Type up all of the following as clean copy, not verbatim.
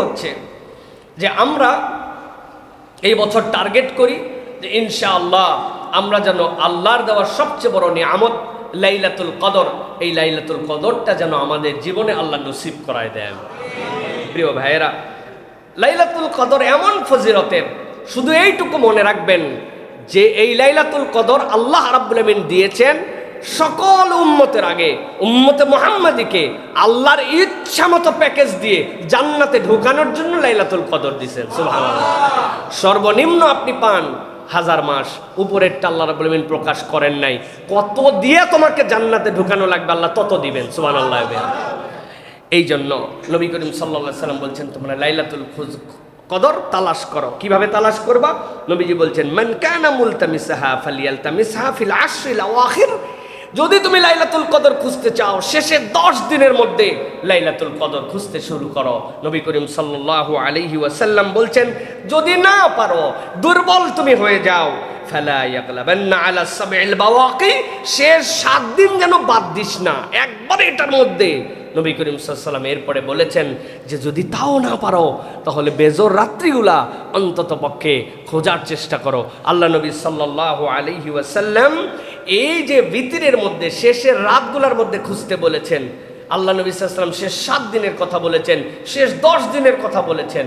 হচ্ছে যে আমরা এই বছর টার্গেট করি যে ইনশাআল্লাহ আমরা যেন আল্লাহর দেওয়ার সবচেয়ে বড় নিয়ামত লাইলাতুল কদর, এই লাইলাতুল কদরটা যেন আমাদের জীবনে আল্লাহ নসিব করায় দেন। প্রিয় ভাইয়েরা, লাইলাতুল কদর এমন ফজিলতের, শুধু এইটুকু মনে রাখবেন যে এই লাইলাতুল কদর আল্লাহ রাব্বুল আমিন দিয়েছেন সকল উম্মতের আগে, উম্মতে মুহাম্মাদিকে আল্লাহর ইচ্ছা মতো প্যাকেজ দিয়ে জান্নাতে ঢোকানোর জন্য লাইলাতুল কদর দিয়েছেন। সুবহানাল্লাহ। সর্বনিম্ন আপনি পান 1000 মাস, উপরেরটা আল্লাহ রাব্বুল আমিন প্রকাশ করেন নাই। কত দিয়ে তোমাকে জান্নাতে ঢোকানো লাগবে আল্লাহ তত দিবেন। সুবহানাল্লাহ। এই জন্য নবী করিম সাল্লাল্লাহু আলাইহি সাল্লাম বলছেন তোমরা লাইলাতুল কদর তালাশ করো। কিভাবে তালাশ করবা? নবীজি বলছেন মান কানা মুলতামিসাহা ফালিয়ালতামিসহা ফিল আশরিল আওয়াখির। যদি তুমি লাইলাতুল কদর খুঁজতে চাও, শেষের 10 দিনের মধ্যে লাইলাতুল কদর খুঁজতে শুরু করো। নবী করিম সাল্লাল্লাহু আলাইহি ওয়াসাল্লাম বলছেন যদি না পারো, দুর্বল তুমি হয়ে যাও, ফালা ইয়াগলাবান্না আলা সাবইল বাওয়াকি, শেষ 7 দিন যেন বাদ দিস না, একবারে এটার মধ্যে। নবী করিম সাল্লাল্লাহু আলাইহি ওয়াসাল্লাম এরপরে বলেছেন যে যদি তাও না পারো তাহলে বেজোর রাত্রিগুলা অন্তত পক্ষে খোঁজার চেষ্টা করো। আল্লাহ নবী সাল্লাল্লাহু আলাইহি ওয়াসাল্লাম এই যে ভিতরের মধ্যে শেষের রাতগুলোর মধ্যে খুঁজতে বলেছেন। আল্লাহ নবী সাল্লাল্লাহু আলাইহি ওয়াসাল্লাম শেষ 7 দিনের কথা বলেছেন, শেষ 10 দিনের কথা বলেছেন।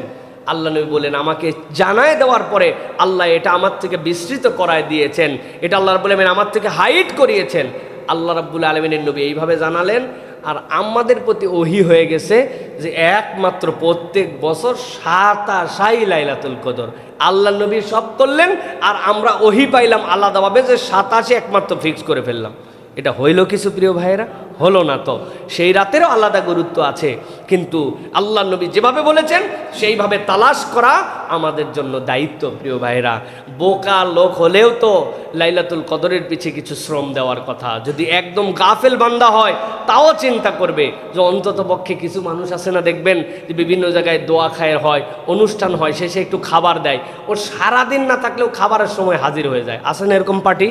আল্লাহ নবী বলেন আমাকে জানায় দেওয়ার পরে আল্লাহ এটা আমার থেকে বিস্তৃত করায় দিয়েছেন, এটা আল্লাহ রাব্বুল আমিন আমার থেকে হাইড করিয়েছেন। আল্লাহ রাব্বুল আলামিনের নবী এইভাবে জানালেন। আর আমাদের প্রতি ওহী হয়ে গেছে যে একমাত্র প্রত্যেক বছর 27 লাইলাতুল কদর আল্লাহ নবী সব করলেন, আর আমরা ওহী পাইলাম আলাদাভাবে যে 27 একমাত্র ফিক্স করে ফেললাম। এটা হইল কিছু প্রিয় ভাইয়েরা? হলো না তো। সেই রাতেরও আলাদা গুরুত্ব আছে, কিন্তু আল্লাহ নবী যেভাবে বলেছেন সেইভাবে তালাশ করা আমাদের জন্য দায়িত্ব। প্রিয় ভাইয়েরা, বোকা লোক হলেও তো লাইলাতুল কদরের পিছে কিছু শ্রম দেওয়ার কথা। যদি একদম গাফেল বান্দা হয় তাও চিন্তা করবে যে অন্তত পক্ষে কিছু মানুষ আছে না, দেখবেন যে বিভিন্ন জায়গায় দোয়া খায়ের হয়, অনুষ্ঠান হয়, শেষে একটু খাবার দেয়, ও সারাদিন না থাকলেও খাবারের সময় হাজির হয়ে যায়। আছে না এরকম পার্টি?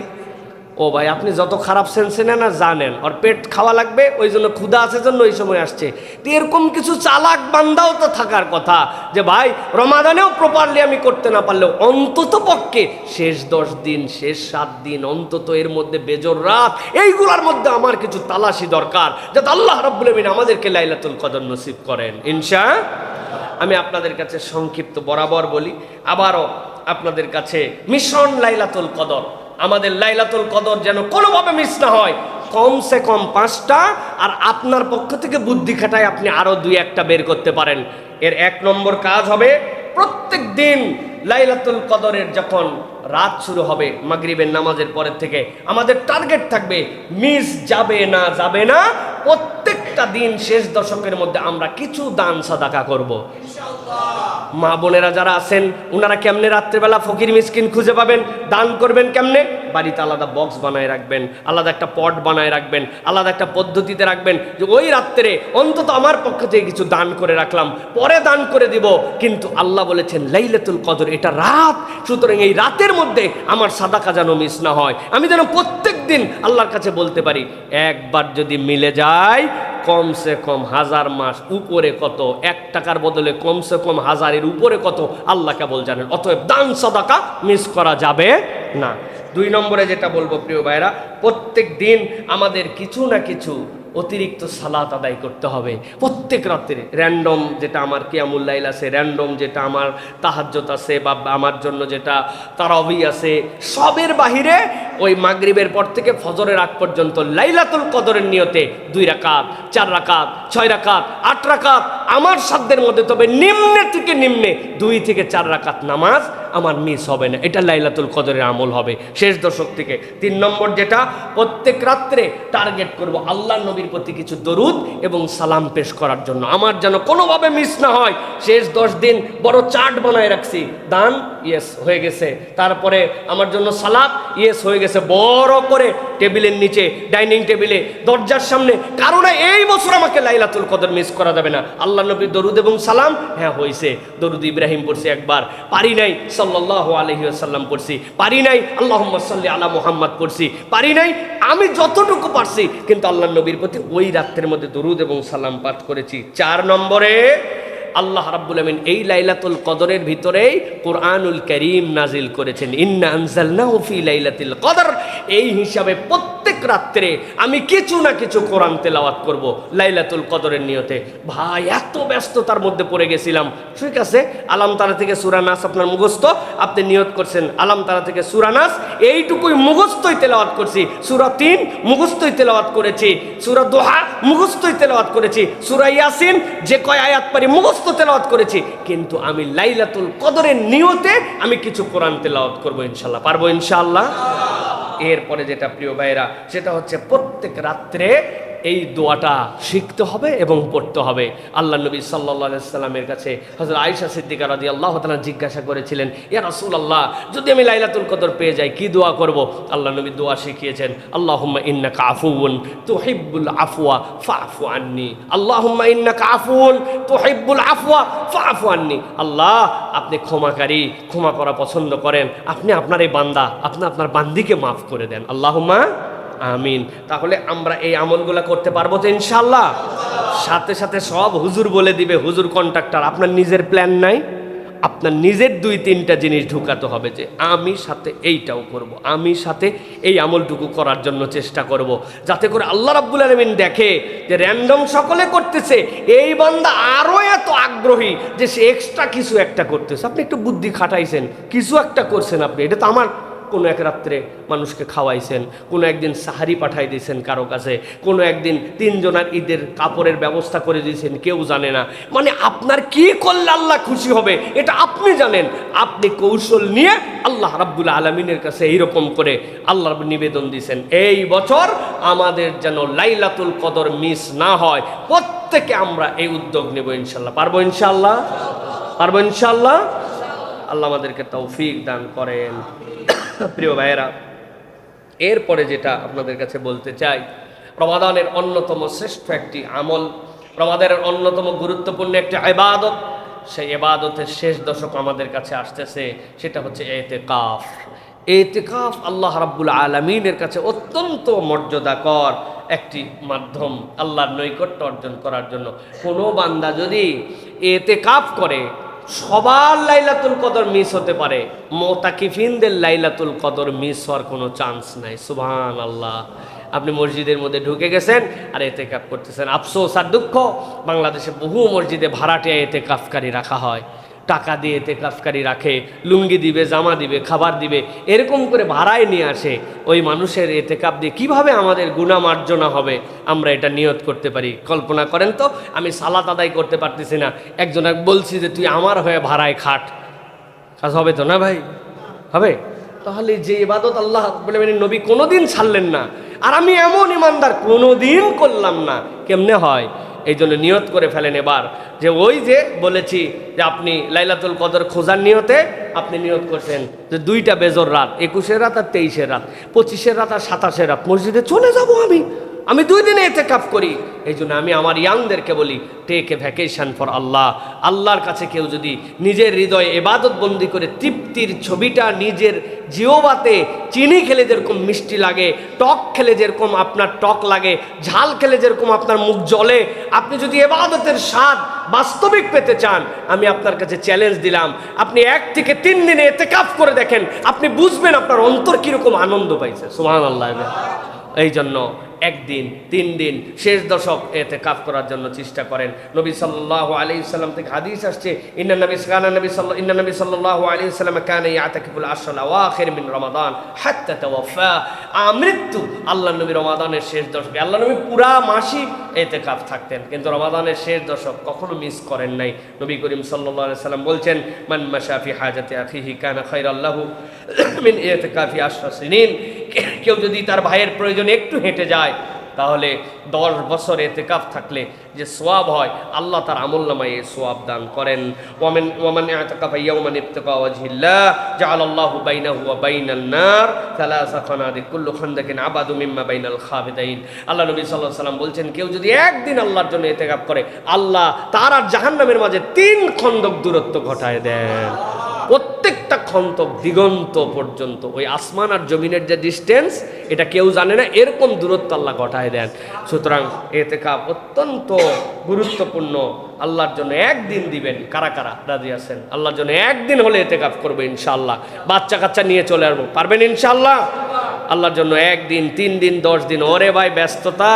ও ভাই, আপনি যত খারাপ সেন্সে নেন আর জানেন ওর পেট খাওয়া লাগবে, ওই জন্য ক্ষুধা আছে জন্য ওই সময় আসছে। তো এরকম কিছু চালাক বান্দাও তো থাকার কথা যে ভাই রমাদানেও প্রপারলি আমি করতে না পারলেও অন্তত পক্ষে শেষ 10 দিন, শেষ 7 দিন, অন্তত এর মধ্যে বেজর রাত, এইগুলোর মধ্যে আমার কিছু তালাশি দরকার, যাতে আল্লাহ রাব্বুল আমিন আমাদেরকে লাইলাতুল কদর নসিব করেন ইনশাআল্লাহ। আমি আপনাদের কাছে সংক্ষিপ্ত বরাবর বলি, আবারও আপনাদের কাছে মিশন লাইলাতুল কদর। আমাদের লাইলাতুল কদর যেন কোনোভাবে মিস না হয়। কমসে কম 5টা, আর আপনার পক্ষ থেকে বুদ্ধি খাটায় আপনি আরো 2-1টা বের করতে পারেন। এর 1 নম্বর কাজ হবে প্রত্যেক দিন লাইলাতুল কদরের যখন রাত শুরু হবে মাগরিবের নামাজের পরের থেকে আমাদের টার্গেট থাকবে মিস যাবে না, যাবে না। প্রত্যেকটা দিন শেষ দশকের মধ্যে আমরা কিছু দান সাদাকা করব ইনশাআল্লাহ। মা বোনেরা যারা আছেন ওনারা কেমনে রাত্রেবেলা ফকির মিসকিন খুঁজে পাবেন, দান করবেন কেমনে? বাড়িতে আলাদা বক্স বানায় রাখবেন, আলাদা একটা পট বানায় রাখবেন, আলাদা একটা পদ্ধতিতে রাখবেন যে ওই রাত্রে অন্তত আমার পক্ষ থেকে কিছু দান করে রাখলাম, পরে দান করে দিব। কিন্তু আল্লাহ বলেছেন লাইলাতুল কদর এটা রাত, সুতরাং এই রাতের মধ্যে আমার সাদাকা যেন মিস না হয়। আমি যেন প্রত্যেক দিন আল্লাহর কাছে বলতে পারি একবার যদি মিলে যায় কমসে কম 1000 মাস উপরে কত, 1 টাকার বদলে কমসে কম 1000-এর উপরে কত আল্লাহ কেবল জানেন। অতএব দান সাদাকা মিস করা যাবে না। 2 নম্বরে যেটা বলবো প্রিয় ভাইরা, প্রত্যেক দিন আমাদের কিছু না কিছু অতিরিক্ত সালাত আদায় করতে হবে প্রত্যেক রাত্রে। র্যান্ডম যেটা আমার কিয়ামুল লাইল আছে, র্যান্ডম যেটা আমার তাহাজ্জুদ আছে, বা আমার জন্য যেটা তারাবি আছে, সবের বাহিরে ওই মাগরিবের পর থেকে ফজরের আগ পর্যন্ত লাইলাতুল কদরের নিয়তে 2 রাকাত, 4 রাকাত, 6 রাকাত, 8 রাকাত আমার সাধ্যের মধ্যে, তবে নিম্নে থেকে নিম্নে 2 থেকে 4 রাকাত নামাজ আমার মিস হবে না। এটা লাইলাতুল কদরের আমল হবে শেষ দশক থেকে। 3 নম্বর যেটা, প্রত্যেক রাত্রে টার্গেট করব আল্লাহ নবীর প্রতি কিছু দরুদ এবং সালাম পেশ করার জন্য, আমার যেন কোনোভাবে মিস না হয়। শেষ 10 দিন বড় চার্ট বানায় রাখছি, দান ইয়েস হয়ে গেছে, তারপরে আমার জন্য সালাত ইয়েস হয়ে গেছে, বড় করে টেবিলের নিচে, ডাইনিং টেবিলে, দরজার সামনে। কারণ এই বছর আমাকে লাইলাতুল কদর মিস করা যাবে না। আল্লাহ নবীর দরুদ এবং সালাম হ্যাঁ হয়েছে, দরুদ ইব্রাহিম পড়ছি একবার, পারি নাই সাল্লাল্লাহু আলাইহি ওয়াসাল্লাম পড়ছি, পারি নাই আল্লাহুম্মা সাল্লি আলা মুহাম্মাদ পড়ছি, পারি নাই, আমি যতটুকু পারছি কিন্তু আল্লাহ নবীর প্রতি ওই রাত্রের মধ্যে দরুদ এবং সালাম পাঠ করেছি। 4 নম্বরে আল্লাহ রাব্বুল আমিন এই লাইলাতুল কদরের ভিতরেই কুরআনুল কারীম নাজিল করেছেন, ইন্না আনজালনাহু ফি লাইলাতুল কদর। এই হিসাবে প্রত্যেক রাত্রে আমি কিছু না কিছু কোরআন তেলাওয়াত করব লাইলাতুল কদরের নিয়তে। ভাই এত ব্যস্ততার মধ্যে পড়ে গেছিলাম, ঠিক আছে আলাম তারা থেকে সূরা নাস আপনার মুখস্থ, আপনি নিয়ত করছেন আলাম তারা থেকে সূরা নাস, এইটুকুই মুখস্থই তেলাওয়াত করছি, সূরা ৩ মুখস্থই তেলাওয়াত করেছি, সূরা দোহা মুখস্থই তেলাওয়াত করেছি, সূরা ইয়াসিন যে কয় আয়াত পারি মুখস্থ তেলাওয়াত করেছি, কিন্তু আমি লাইলাতুল কদরের নিয়তে আমি কিছু কোরআন তেলাওয়াত করব ইনশাআল্লাহ। পারবো ইনশাআল্লাহ। এরপরে যেটা প্রিয় ভাইরা, সেটা হচ্ছে প্রত্যেক রাত্রে এই দোয়াটা শিখতে হবে এবং পড়তে হবে। আল্লাহ নবী সাল্লাল্লাহু আলাইহি সাল্লামের কাছে হযরত আয়েশা সিদ্দিকা রাদিয়াল্লাহু তাআলা জিজ্ঞাসা করেছিলেন, ইয়া রাসূলুল্লাহ, যদি আমি লাইলাতুল কদর পেয়ে যাই কি দোয়া করব? আল্লাহ নবী দোয়া শিখিয়েছেন, আল্লাহুম্মা ইন্নাকা আফুউন তুহিব্বুল আফওয়া ফাআফু আন্নি, আল্লাহুম্মা ইন্নাকা আফুউন তুহিব্বুল আফওয়া ফাআফু আন্নি। আল্লাহ, আপনি ক্ষমাকারী, ক্ষমা করা পছন্দ করেন, আপনি আপনার এই বান্দা, আপনি আপনার বান্দিকে মাফ করে দেন, আল্লাহুম্মা আমিন। তাহলে আমরা এই আমলগুলা করতে পারবো তো ইনশাআল্লাহ? সাথে সাথে সব হুজুর বলে দিবে, হুজুর কন্ট্রাক্টর, আপনার নিজের প্ল্যান নাই, আপনার নিজের ২-৩টা জিনিস ঢুকাতে হবে যে আমি সাথে এইটাও করব, আমি সাথে এই আমলটুকু করার জন্য চেষ্টা করব, যাতে করে আল্লাহ রাব্বুল আলামিন দেখে যে র্যান্ডম সকলে করতেছে, এই বান্দা আরও এত আগ্রহী যে সে এক্সট্রা কিছু একটা করতেছে। আপনি একটু বুদ্ধি খাটাইছেন, কিছু একটা করছেন আপনি, এটা তো আমার কোনো এক রাত্রে মানুষকে খাওয়াইছেন, কোনো একদিন সাহারি পাঠাই দিয়েছেন কারো কাছে, কোনো একদিন ৩ জনের ঈদের কাপড়ের ব্যবস্থা করে দিয়েছেন, কেউ জানে না। মানে আপনার কি করলে আল্লাহ খুশি হবে এটা আপনি জানেন। আপনি কৌশল নিয়ে আল্লাহ রাব্বুল আলামিনের কাছে এইরকম করে আল্লাহর নিবেদন দিয়েছেন, এই বছর আমাদের যেন লাইলাতুল কদর মিস না হয়। প্রত্যেকে আমরা এই উদ্যোগ নেব ইনশাল্লাহ। পারবো ইনশাল্লাহ? পারবো ইনশাল্লাহ? আল্লাহ আমাদেরকে তৌফিক দান করেন। প্রিয় ভাইয়েরা, এরপরে যেটা আপনাদের কাছে বলতে চাই, রমাদানের অন্যতম শ্রেষ্ঠ একটি আমল, রমাদানের অন্যতম গুরুত্বপূর্ণ একটি ইবাদত, সেই ইবাদতের শেষ দশক আমাদের কাছে আসতেছে, সেটা হচ্ছে ইতিকাফ। ইতিকাফ আল্লাহ রাব্বুল আলামিনের কাছে অত্যন্ত মর্যাদাকর একটি মাধ্যম আল্লাহর নৈকট্য অর্জন করার জন্য। কোনো বান্দা যদি ইতিকাফ করে, সবার লাইলাতুল কদর মিস হতে পারে, মুতাকিফিনদের লাইলাতুল কদর মিস হওয়ার কোনো চান্স নাই। সুবহানাল্লাহ। আপনি মসজিদের মধ্যে ঢুকে গেছেন আর ইতিকাফ করতেছেন, আফসোস আর দুঃখ, বাংলাদেশে বহু মসজিদে ভাড়াটিয়া ইতিকাফকারী রাখা হয়, টাকা দিয়ে ইতিকাফকারী রাখে, লুঙ্গি দিবে, জামা দিবে, খাবার দিবে, এরকম করে ভাড়ায় নিয়ে আসে। ওই মানুষের ইতিকাফ দিয়ে কিভাবে আমাদের গুনাহ মার্জনা হবে আমরা এটা নিয়ত করতে পারি? কল্পনা করেন তো, আমি সালাত আদায় করতে পারতেছি না, একজনকে বলছি যে তুই আমার হয়ে ভাড়ায় খাট, কাজ হবে তো না ভাই? হবে। তাহলে যে ইবাদত আল্লাহ বলে নবী কোনোদিন ছাড়লেন না, আর আমি এমন ইমানদার কোনোদিন করলাম না, কেমনে হয়? এই জন্য নিয়ত করে ফেলেন এবার, যে ওই যে বলেছি যে আপনি লাইলাতুল কদর খোঁজার নিয়তে আপনি নিয়ত করছেন যে 2টা বেজর রাত, 21-এর রাত আর 23-এর রাত, 25-এর রাত আর 27-এর রাত মসজিদে চলে যাব আমি 2 দিনে ইতিকাফ করি। এই জন্য আমি আমার ইয়াংদেরকে বলি, টেক এ ভ্যাকেশন ফর আল্লাহ। আল্লাহর কাছে কেউ যদি নিজের হৃদয়ে ইবাদত বন্দি করে তৃপ্তির ছবিটা নিজের জিহ্বাতে, চিনি খেলে যেরকম মিষ্টি লাগে, টক খেলে যেরকম আপনার টক লাগে, ঝাল খেলে যেরকম আপনার মুখ জ্বলে, আপনি যদি ইবাদতের স্বাদ বাস্তবিক পেতে চান, আমি আপনার কাছে চ্যালেঞ্জ দিলাম, আপনি 1 থেকে 3 দিনে ইতিকাফ করে দেখেন, আপনি বুঝবেন আপনার অন্তর কিরকম আনন্দ পাইছে। সুবহানাল্লাহ। এই জন্য 1 দিন 3 দিন শেষ দশক ইতিকাফ করার জন্য চেষ্টা করেন। নবী সাল্লাল্লাহু আলাইহি সাল্লাম থেকে হাদিস আসছে, ইন্না নবী সাল্লাল্লাহু আলাইহি সাল্লাম কানা ইয়াতাকিফুল আশরাল আওয়াখির মিন রমাদান হাত্তা তাওয়াফা। আমৃত্যু আল্লাহ নবী রমাদানের শেষ দশকে, আল্লাহ নবী পুরা মাসই ইতিকাফ থাকতেন, কিন্তু রমাদানের শেষ দশক কখনো মিস করেন নাই। নবী করিম সাল্লাল্লাহু আলাইহি সাল্লাম বলছেন, মান মাশা ফি হাজাতি আখিহি কানা খায়রাল লাহু মিন ইতিকাফি 10 সিনিন। কেউ যদি তার ভাইয়ের প্রয়োজনে একটু হেঁটে যায়, তাহলে 10 বছর ইতিকাফ থাকলে যে সওয়াব হয়, আল্লাহ তার আমলনামায় এই সওয়াব দান করেন। ওয়ামান ইয়াতাকাফা ইয়াওমান ইবতিকা ওয়াজহিল্লাহ জাআলাল্লাহু বাইনাহু ওয়া বাইনান নার সালাসা খানাদিক কুল্লু খান্দাকিন আবাদু মিম্মা বাইনাল খাবিদাইন। আল্লাহ নবী সাল্লাল্লাহু আলাইহি সাল্লাম বলছেন, কেউ যদি একদিন আল্লাহর জন্য ইতিকাফ করে, আল্লাহ তার আর জাহান্নামের মাঝে 3 খন্দক দূরত্ব ঘটায় দেন। প্রত্যেকটা খন্তক দিগন্ত পর্যন্ত, ওই আসমান আর জমিনের যে ডিস্টেন্স এটা কেউ জানে না, এরকম দূরত্ব আল্লাহ ঘটায় দেন। সুতরাং এতেকাফ অত্যন্ত গুরুত্বপূর্ণ। আল্লাহর জন্য একদিন দিবেন, কারা কারা রাজি আছেন? আল্লাহর জন্য একদিন হলে এতেকাফ করবো ইনশাআল্লাহ, বাচ্চা কাচ্চা নিয়ে চলে আসবো, পারবেন ইনশাআল্লাহ? আল্লাহর জন্য একদিন, 3 দিন, 10 দিন। ওরে ভাই ব্যস্ততা,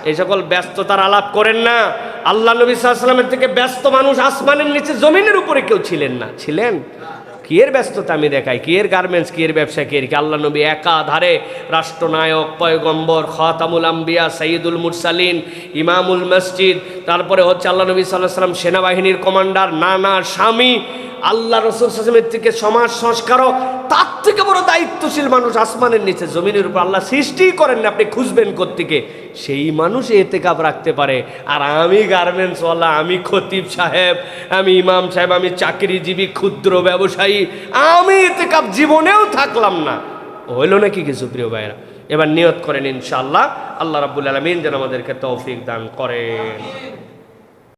এই সকল ব্যস্ততার আলাপ করেন না। আল্লাহ নবী সাল্লাল্লাহু আলাইহি ওয়াসাল্লামের থেকে ব্যস্ত মানুষ আসমানের নিচে জমিনের উপরে কেউ ছিলেন না। ছিলেন? কি এর ব্যস্ততা আমি দেখাই, কি এর গার্মেন্টস, কি এর ব্যবসা, কি এর কি? আল্লাহ নবী একাধারে রাষ্ট্রনায়ক, পয়গম্বর, খাতামুল আম্বিয়া, সাইয়্যিদুল মুরসালিন, ইমামুল মসজিদ, তারপরে হচ্ছে আল্লাহ নবী সাল্লাল্লাহু আলাইহি ওয়াসাল্লাম সেনাবাহিনীর কমান্ডার, নানা, স্বামী, আল্লাহ রাসূল সাল্লাল্লাহু আলাইহি ওয়াসাল্লামের থেকে সমাজ সংস্কারক, তার থেকে বড় দায়িত্বশীল মানুষ আসমানের নিচে জমিনের উপর আল্লাহ সৃষ্টি করেন না, আপনি খুঁজবেন কোত্থেকে? সেই মানুষ এতেকাফ রাখতে পারে। আর আমি গার্মেন্টসওয়ালা, আমি খতিব সাহেব, আমি ইমাম সাহেব, আমি চাকরিজীবী, ক্ষুদ্র ব্যবসায়ী, আমি এতেকাফ জীবনেও থাকলাম না। হইল নাকি কিছু প্রিয় ভাইয়েরা? এবার নিয়ত করেন ইনশাআল্লাহ, আল্লাহ রাব্বুল আলামিন যেন আমাদেরকে তৌফিক দান করেন।